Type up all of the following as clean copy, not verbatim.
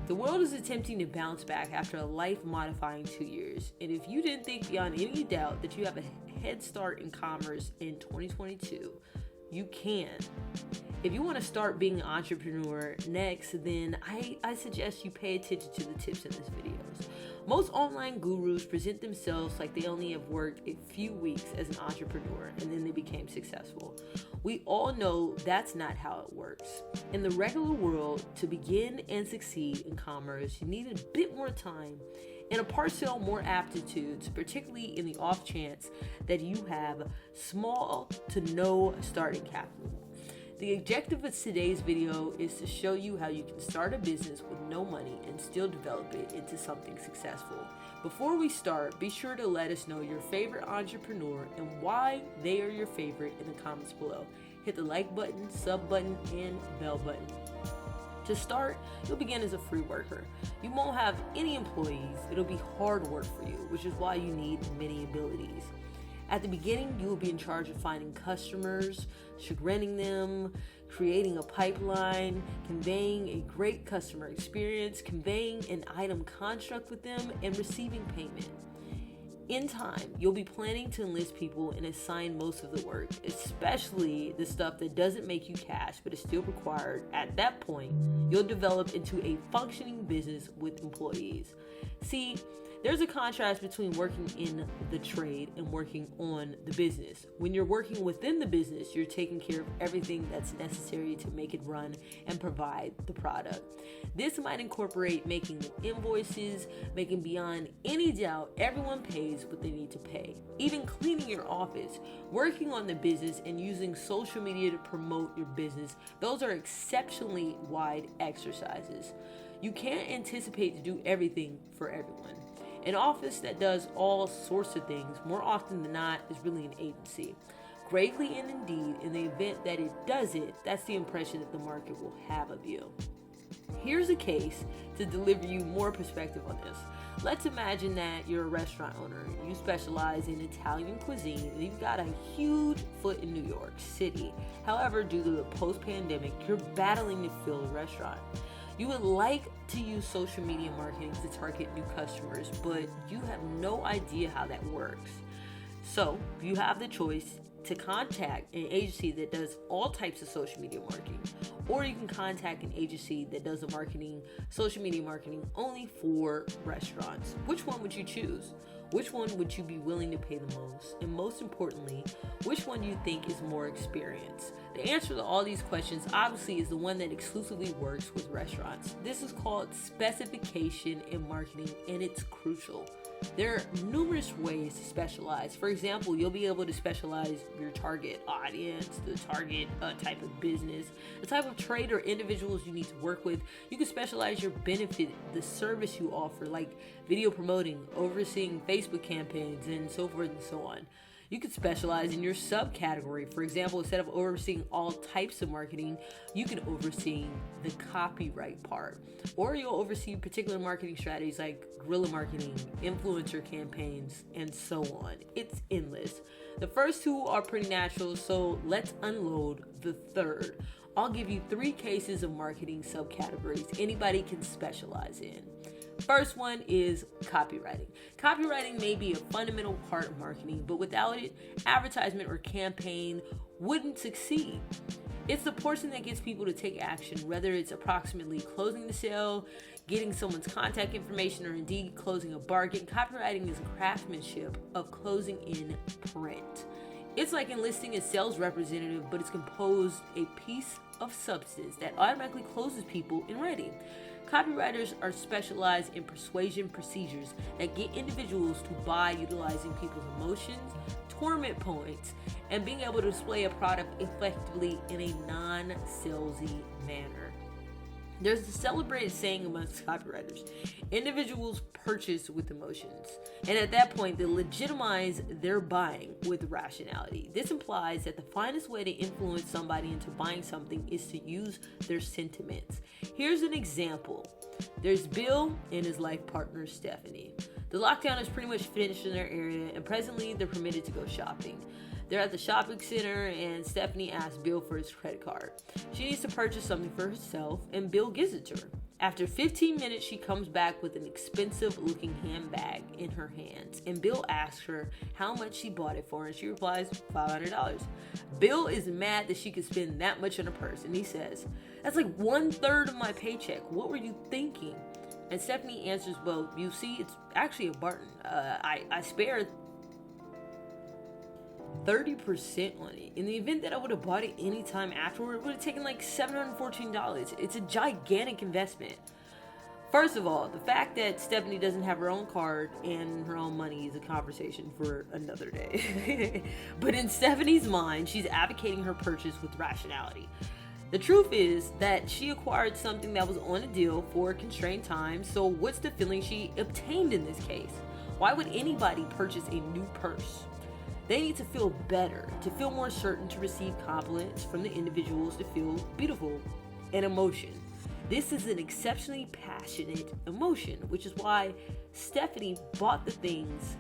The world is attempting to bounce back after a life-modifying 2 years, and if you didn't think beyond any doubt that you have a head start in commerce in 2022, you can. If you want to start being an entrepreneur next, then I suggest you pay attention to the tips in this videos. Most online gurus present themselves like they only have worked a few weeks as an entrepreneur and then they became successful. We all know that's not how it works. In the regular world, to begin and succeed in commerce, you need a bit more time and a parcel more aptitudes, particularly in the off chance that you have small to no starting capital. The objective of today's video is to show you how you can start a business with no money and still develop it into something successful. Before we start, be sure to let us know your favorite entrepreneur and why they are your favorite in the comments below. Hit the like button, sub button, and bell button. To start, you'll begin as a free worker. You won't have any employees. It'll be hard work for you, which is why you need many abilities. At the beginning, you will be in charge of finding customers, chagrining them, creating a pipeline, conveying a great customer experience, conveying an item construct with them, and receiving payment. In time, you'll be planning to enlist people and assign most of the work, especially the stuff that doesn't make you cash but is still required. At that point, you'll develop into a functioning business with employees. See, there's a contrast between working in the trade and working on the business. When you're working within the business, you're taking care of everything that's necessary to make it run and provide the product. This might incorporate making invoices, making beyond any doubt everyone pays what they need to pay. Even cleaning your office, working on the business, and using social media to promote your business. Those are exceptionally wide exercises. You can't anticipate to do everything for everyone. An office that does all sorts of things, more often than not, is really an agency. Greatly and indeed, in the event that it does it, that's the impression that the market will have of you. Here's a case to deliver you more perspective on this. Let's imagine that you're a restaurant owner. You specialize in Italian cuisine and you've got a huge foot in New York City. However, due to the post-pandemic, you're battling to fill the restaurant. You would like to use social media marketing to target new customers, but you have no idea how that works. So you have the choice to contact an agency that does all types of social media marketing, or you can contact an agency that does the marketing, social media marketing only for restaurants. Which one would you choose? Which one would you be willing to pay the most? And most importantly, which one do you think is more experienced? The answer to all these questions obviously is the one that exclusively works with restaurants. This is called specification in marketing, and it's crucial. There are numerous ways to specialize. For example, you'll be able to specialize your target audience, the target type of business, the type of trade or individuals you need to work with. You can specialize your benefit, the service you offer, like video promoting, overseeing Facebook campaigns, and so forth and so on. You could specialize in your subcategory. For example, instead of overseeing all types of marketing, you can oversee the copyright part. Or you'll oversee particular marketing strategies like guerrilla marketing, influencer campaigns, and so on. It's endless. The first two are pretty natural, so let's unload the third. I'll give you 3 cases of marketing subcategories anybody can specialize in. First one is copywriting. Copywriting may be a fundamental part of marketing, but without it, advertisement or campaign wouldn't succeed. It's the portion that gets people to take action, whether it's approximately closing the sale, getting someone's contact information, or indeed closing a bargain. Copywriting is a craftsmanship of closing in print. It's like enlisting a sales representative, but it's composed a piece of substance that automatically closes people in writing. Copywriters are specialized in persuasion procedures that get individuals to buy utilizing people's emotions, torment points, and being able to display a product effectively in a non-salesy manner. There's a celebrated saying amongst copywriters: individuals purchase with emotions, and at that point they legitimize their buying with rationality. This implies that the finest way to influence somebody into buying something is to use their sentiments. Here's an example. There's Bill and his life partner Stephanie. The lockdown is pretty much finished in their area, and presently they're permitted to go shopping. They're at the shopping center, and Stephanie asks Bill for his credit card. She needs to purchase something for herself, and Bill gives it to her. After 15 minutes, she comes back with an expensive looking handbag in her hands, and Bill asks her how much she bought it for, and she replies $500. Bill is mad that she could spend that much on a purse, and he says, "That's like 1/3 of my paycheck. What were you thinking?" And Stephanie answers, "Well, you see, it's actually a bargain. I spared 30% on it. In the event that I would have bought it any time afterward, it would have taken like $714. It's a gigantic investment." First of all, the fact that Stephanie doesn't have her own card and her own money is a conversation for another day. But in Stephanie's mind, she's advocating her purchase with rationality. The truth is that she acquired something that was on a deal for a constrained time, so what's the feeling she obtained in this case? Why would anybody purchase a new purse? They need to feel better, to feel more certain, to receive compliments from the individuals, to feel beautiful and emotion. This is an exceptionally passionate emotion, which is why Stephanie bought the things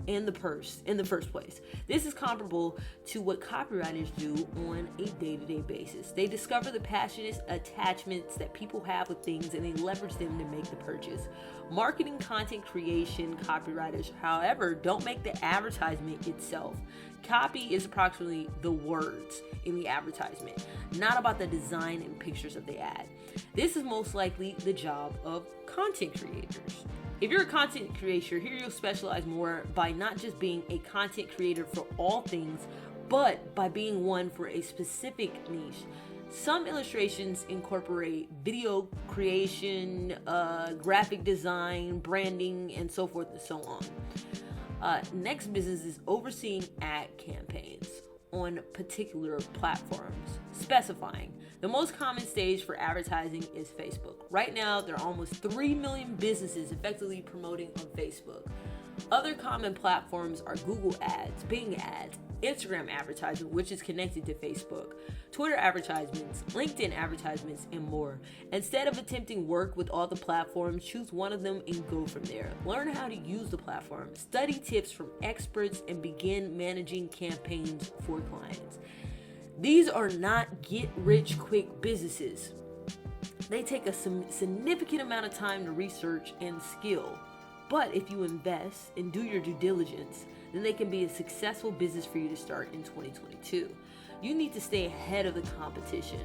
and the purse in the first place. This is comparable to what copywriters do on a day-to-day basis. They discover the passionate attachments that people have with things and they leverage them to make the purchase. Marketing, content creation, copywriters, however, don't make the advertisement itself. Copy is approximately the words in the advertisement, not about the design and pictures of the ad. This is most likely the job of content creators. If you're a content creator, here you'll specialize more by not just being a content creator for all things, but by being one for a specific niche. Some illustrations incorporate video creation, graphic design, branding, and so forth and so on. Next business is overseeing ad campaigns on particular platforms, specifying. The most common stage for advertising is Facebook. Right now, there are almost 3 million businesses effectively promoting on Facebook. Other common platforms are Google Ads, Bing Ads, Instagram advertising, which is connected to Facebook, Twitter advertisements, LinkedIn advertisements, and more. Instead of attempting work with all the platforms, choose one of them and go from there. Learn how to use the platform, study tips from experts, and begin managing campaigns for clients. These are not get-rich-quick businesses. They take a significant amount of time to research and skill. But if you invest and do your due diligence, then they can be a successful business for you to start in 2022. You need to stay ahead of the competition.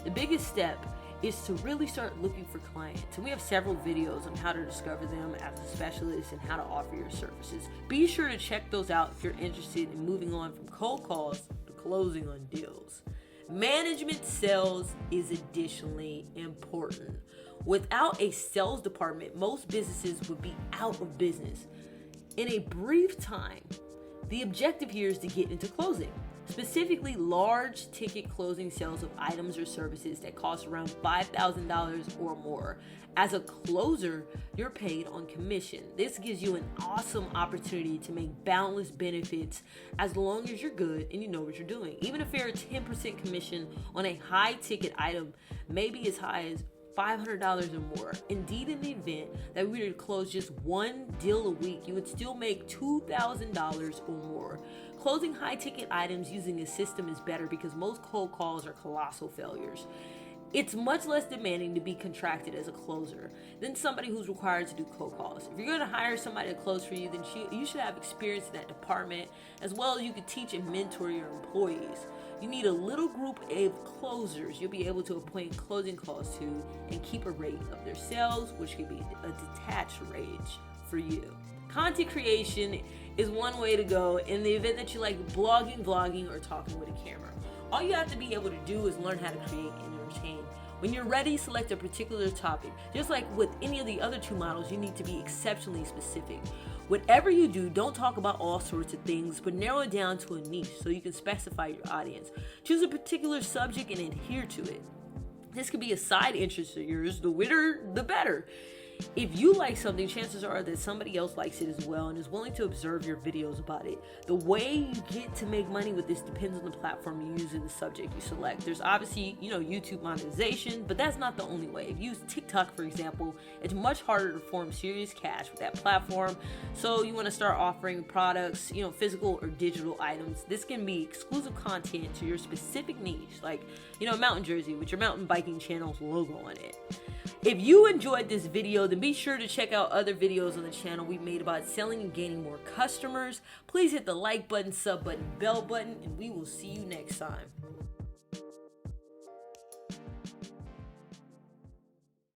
The biggest step is to really start looking for clients. And we have several videos on how to discover them as a specialist and how to offer your services. Be sure to check those out if you're interested in moving on from cold calls to closing on deals. Management sales is additionally important. Without a sales department, most businesses would be out of business in a brief time. The objective here is to get into closing, specifically large ticket closing sales of items or services that cost around $5,000 or more. As a closer, you're paid on commission. This gives you an awesome opportunity to make boundless benefits as long as you're good and you know what you're doing. Even a fair 10% commission on a high ticket item may be as high as $500 or more. Indeed, in the event that we were to close just one deal a week, you would still make $2,000 or more. Closing high ticket items using a system is better because most cold calls are colossal failures. It's much less demanding to be contracted as a closer than somebody who's required to do cold calls. If you're going to hire somebody to close for you, then you should have experience in that department, as well as you could teach and mentor your employees. You need a little group of closers you'll be able to appoint closing calls to and keep a rate of their sales, which could be a detached rate for you. Content creation is one way to go in the event that you like blogging, vlogging, or talking with a camera. All you have to be able to do is learn how to create and entertain. When you're ready, select a particular topic. Just like with any of the other two models, you need to be exceptionally specific. Whatever you do, don't talk about all sorts of things, but narrow it down to a niche so you can specify your audience. Choose a particular subject and adhere to it. This could be a side interest of yours. The winner, the better. If you like something, chances are that somebody else likes it as well and is willing to observe your videos about it. The way you get to make money with this depends on the platform you use and the subject you select. There's obviously, YouTube monetization, but that's not the only way. If you use TikTok, for example, it's much harder to form serious cash with that platform. So you want to start offering products, physical or digital items. This can be exclusive content to your specific niche, like, a mountain jersey with your mountain biking channel's logo on it. If you enjoyed this video, then be sure to check out other videos on the channel we made about selling and gaining more customers. Please hit the like button, sub button, bell button, and we will see you next time.